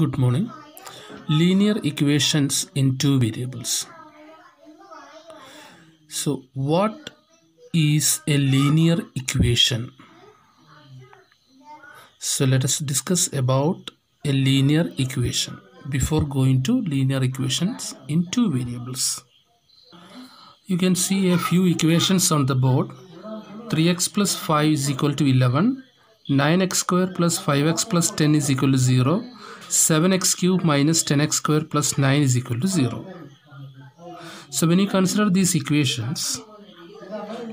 Good morning. Linear equations in two variables. So what is a linear equation? So let us discuss about a linear equation before going to linear equations in two variables. You can see a few equations on the board. 3x plus 5 is equal to 11. 9x square plus 5x plus 10 is equal to 0. 7x cube minus 10x square plus 9 is equal to 0. So when you consider these equations,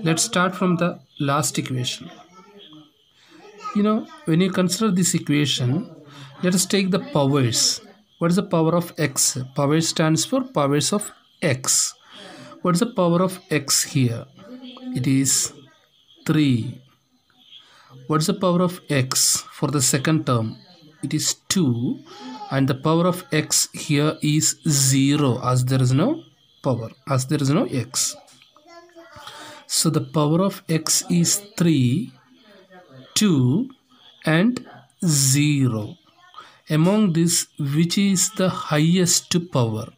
let's start from the last equation. When you consider this equation, let us take the powers. What is the power of x? Power stands for powers of x. What is the power of x here? It is 3. What is the power of x for the second term? It is 2. And the power of x here is 0, as there is no power, as there is no x. So the power of x is 3, 2 and 0. Among this, which is the highest power?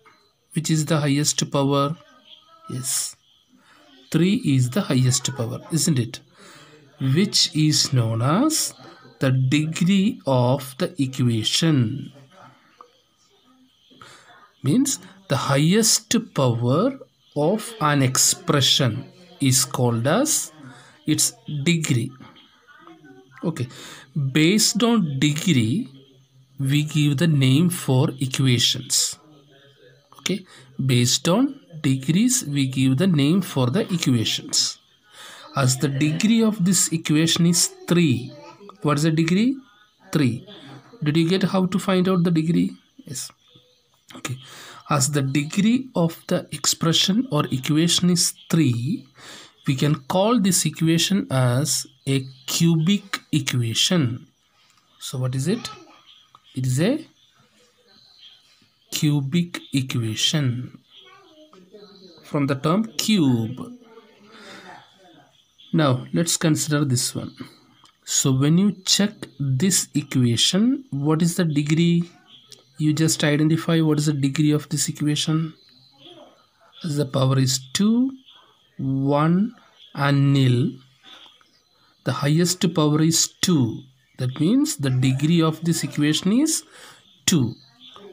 Which is the highest power? Yes, 3 is the highest power, isn't it? Which is known as the degree of the equation. Means the highest power of an expression is called as its degree. Okay, based on degree we give the name for equations. Okay, based on degrees we give the name for the equations. As the degree of this equation is 3. What is the degree? 3. Did you get how to find out the degree? Yes. Okay. As the degree of the expression or equation is 3, we can call this equation as a cubic equation. So what is it? It is a cubic equation from the term cube. Now let's consider this one. So when you check this equation, what is the degree? You just identify what is the degree of this equation. As the power is 2, 1 and nil. The highest power is 2. That means the degree of this equation is 2,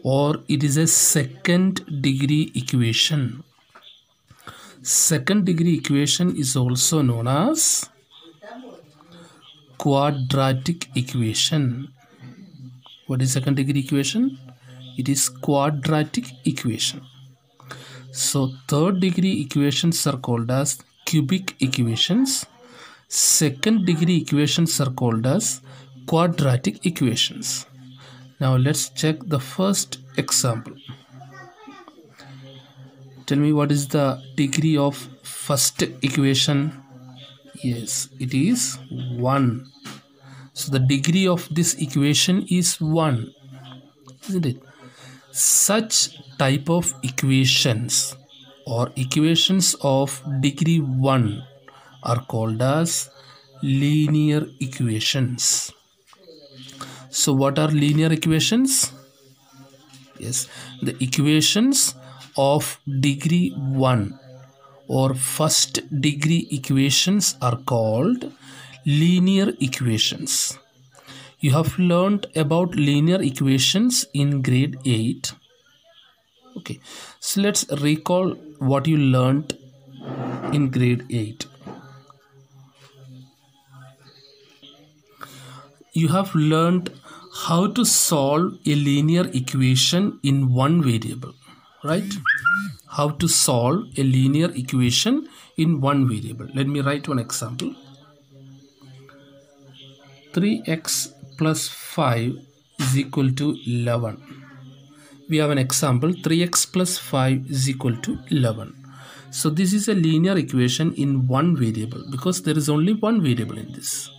or it is a second degree equation. Second degree equation is also known as quadratic equation. What is second degree equation? It is quadratic equation. So third degree equations are called as cubic equations. Second degree equations are called as quadratic equations. Now let's check the first example. Tell me, what is the degree of first equation? Yes, it is 1. So the degree of this equation is 1, isn't it? Such type of equations or equations of degree 1 are called as linear equations. So what are linear equations? Yes, the equations of degree 1 or first degree equations are called linear equations. You have learned about linear equations in grade 8. Okay, so let's recall what you learned in grade 8. You have learned how to solve a linear equation in one variable, right? How to solve a linear equation in one variable. Let me write one example. 3x plus 5 is equal to 11. We have an example, 3x plus 5 is equal to 11. So this is a linear equation in one variable because there is only one variable in this.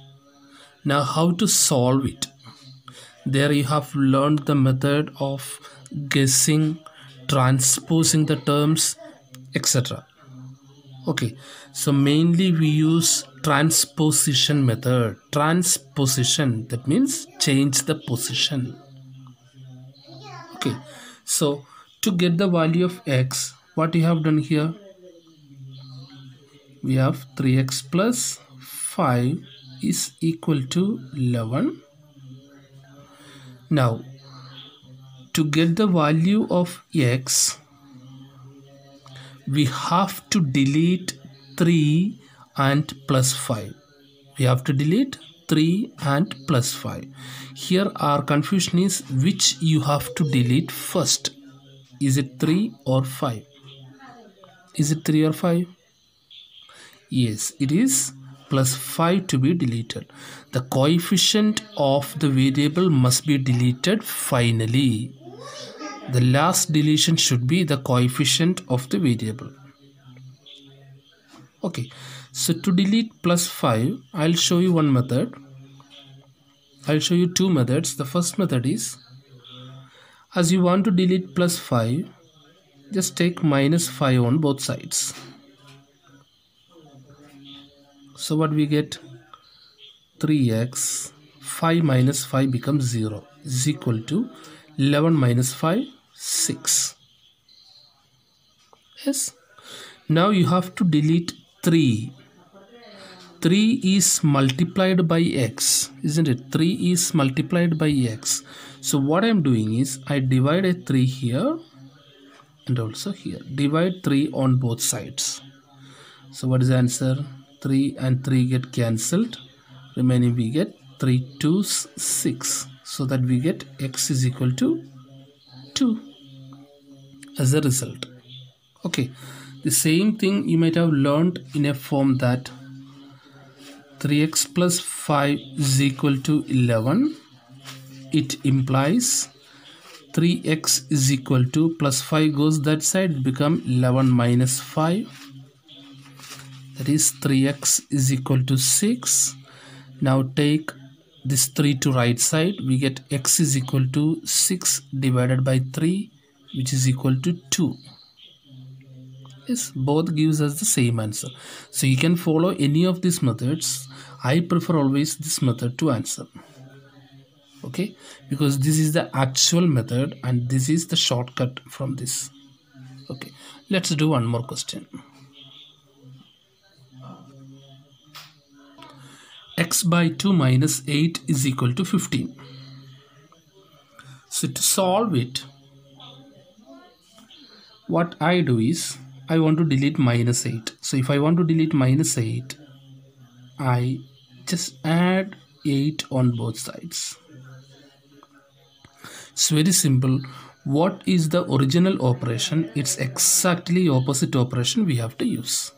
Now how to solve it? There you have learned the method of guessing, transposing the terms, etc. Okay, so mainly we use transposition method. Transposition, that means change the position. Okay, so to get the value of x, what you have done here, we have 3x plus 5 is equal to 11. Now to get the value of x, we have to delete 3 and plus 5. We have to delete 3 and plus 5. Here our confusion is which you have to delete first. Is it 3 or 5? Is it 3 or 5? Yes, it is plus 5 to be deleted. The coefficient of the variable must be deleted finally. The last deletion should be the coefficient of the variable. Okay, so to delete plus 5, I'll show you one method. I'll show you two methods. The first method is, as you want to delete plus 5, just take minus 5 on both sides. So what we get? 3x, 5 minus 5 becomes 0, is equal to 11 minus 5, 6. Yes. Now you have to delete 3. 3 is multiplied by x, isn't it? 3 is multiplied by x. So what I am doing is, I divide a 3 here and also here. Divide 3 on both sides. So what is the answer? 3 and 3 get cancelled. Remaining we get 3 2's 6. So that we get x is equal to 2 as a result. Okay. The same thing you might have learned in a form that 3x plus 5 is equal to 11. It implies 3x is equal to plus 5 goes that side, become 11 minus 5. That is 3x is equal to 6. Now take this 3 to right side. We get x is equal to 6 divided by 3, which is equal to 2. Yes, both gives us the same answer. So you can follow any of these methods. I prefer always this method to answer. Okay, because this is the actual method and this is the shortcut from this. Okay, let's do one more question. X by 2 minus 8 is equal to 15. So to solve it, what I do is, I want to delete minus 8. So if I want to delete minus 8, I just add 8 on both sides. It's very simple. What is the original operation? It's exactly opposite operation we have to use.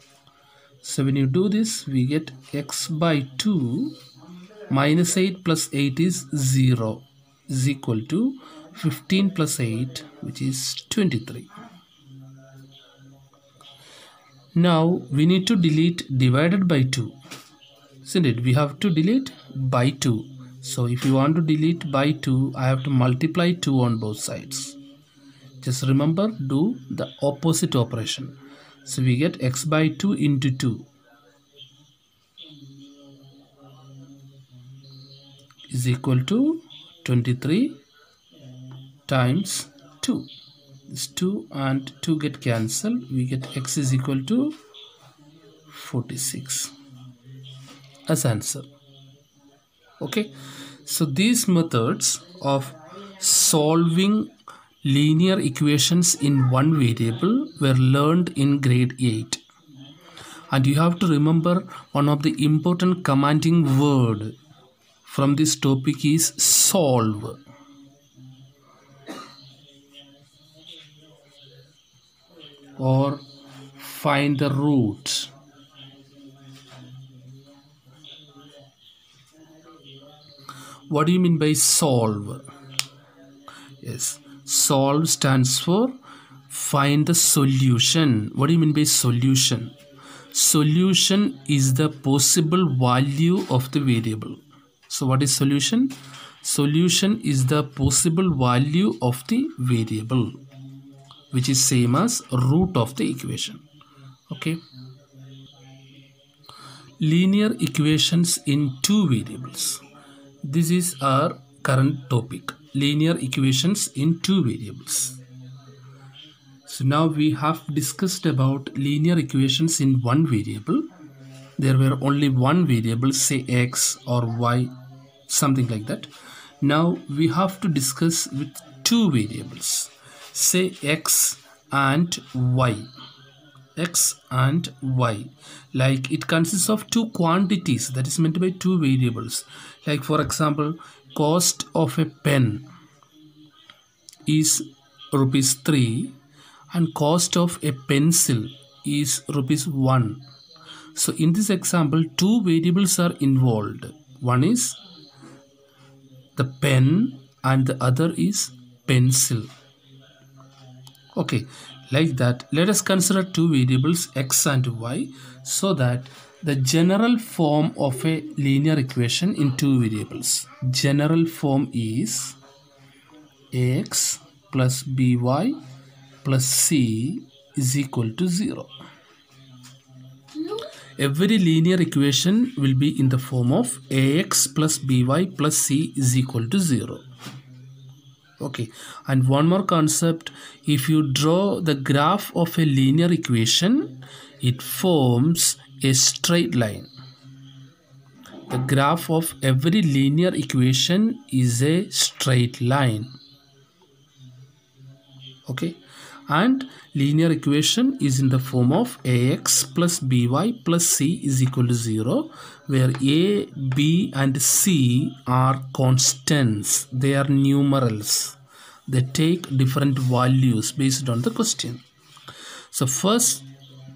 So when you do this, we get x by 2 minus 8 plus 8 is 0, is equal to 15 plus 8, which is 23. Now we need to delete divided by 2, isn't it? We have to delete by 2. So if you want to delete by 2, I have to multiply 2 on both sides. Just remember, do the opposite operation. So we get x by 2 into 2 is equal to 23 times 2. This 2 and 2 get cancelled. We get x is equal to 46 as answer. Okay, so these methods of solving linear equations in one variable were learned in grade 8. And you have to remember, one of the important commanding word from this topic is solve. Or find the root. What do you mean by solve? Yes, solve stands for find the solution. What do you mean by solution? Solution is the possible value of the variable. So what is solution? Solution is the possible value of the variable, which is same as root of the equation. Okay. Linear equations in two variables. This is our current topic, linear equations in two variables. So now we have discussed about linear equations in one variable. There were only one variable, say x or y, something like that. Now we have to discuss with two variables, say x and y. X and y, like it consists of two quantities, that is meant by two variables. Like for example, cost of a pen is rupees 3 and cost of a pencil is rupees 1. So in this example, two variables are involved. One is the pen and the other is pencil. Okay, like that, let us consider two variables x and y, so that the general form of a linear equation in two variables, general form is ax plus by plus c is equal to 0. Every linear equation will be in the form of ax plus by plus c is equal to 0. Okay, and one more concept, if you draw the graph of a linear equation, it forms a straight line. The graph of every linear equation is a straight line. Okay, and linear equation is in the form of ax plus by plus c is equal to 0, where a, b and c are constants. They are numerals. They take different values based on the question. So first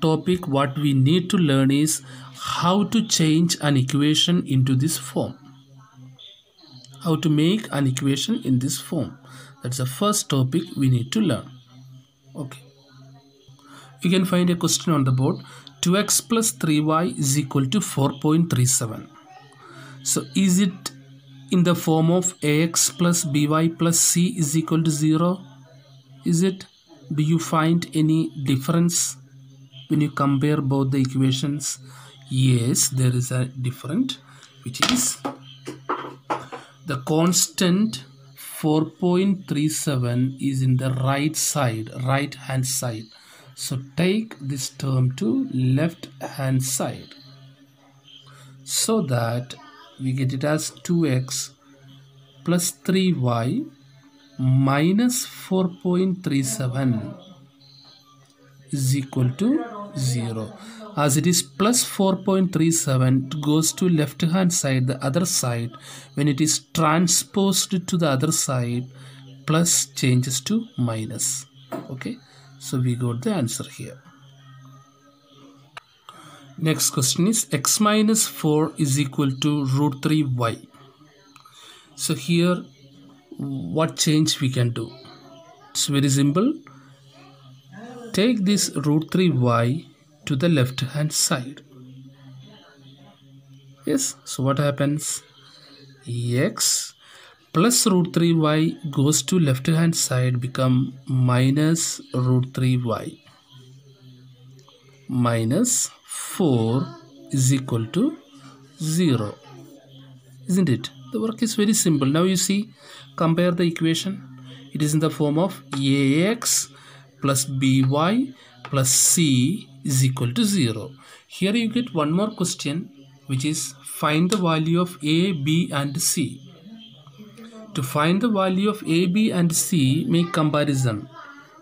topic what we need to learn is how to change an equation into this form. How to make an equation in this form. That's the first topic we need to learn. Okay. You can find a question on the board. 2x plus 3y is equal to 4.37. So is it in the form of ax plus by plus c is equal to 0? Is it? Do you find any difference when you compare both the equations? Yes, there is a difference, which is the constant 4.37 is in the right side, right hand side. So take this term to left hand side, so that we get it as 2x plus 3y minus 4.37 is equal to 0. As it is plus 4.37, it goes to left hand side, the other side. When it is transposed to the other side, plus changes to minus. Okay, so we got the answer here. Next question is x minus 4 is equal to root 3y. So here what change we can do? It's very simple. Take this root 3y to the left hand side. Yes, so what happens? X plus root 3y goes to left hand side, become minus root 3y minus 4 is equal to 0. Isn't it? The work is very simple. Now you see, compare the equation. It is in the form of ax plus by plus c is equal to 0. Here you get one more question, which is find the value of a, b and c. To find the value of a, b and c, make comparison.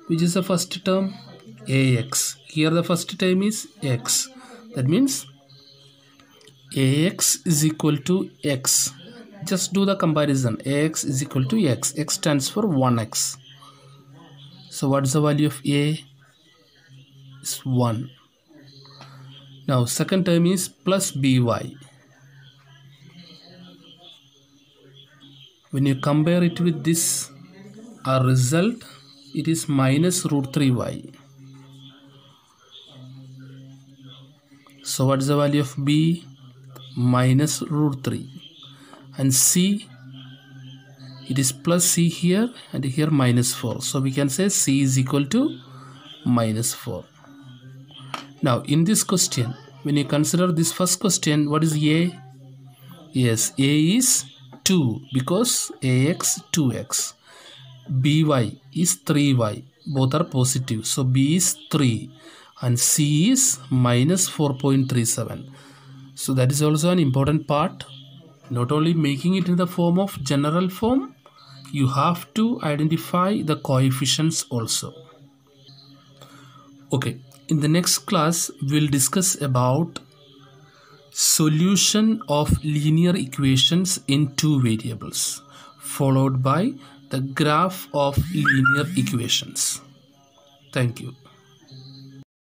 Which is the first term? ax. Here the first term is x. That means ax is equal to x. Just do the comparison. Ax is equal to x. X stands for 1x. So what is the value of a? It's 1. Now second term is plus by. When you compare it with this, our result, it is minus root 3y. So what is the value of b? Minus root 3. And c, it is plus c here and here minus 4. So we can say c is equal to minus 4. Now in this question, when you consider this first question, what is a? Yes, a is 2 because ax 2x. by is 3y. Both are positive. So b is 3 and c is minus 4.37. So that is also an important part. Not only making it in the form of general form, you have to identify the coefficients also. Okay, in the next class we'll discuss about solution of linear equations in two variables, followed by the graph of linear equations. Thank you.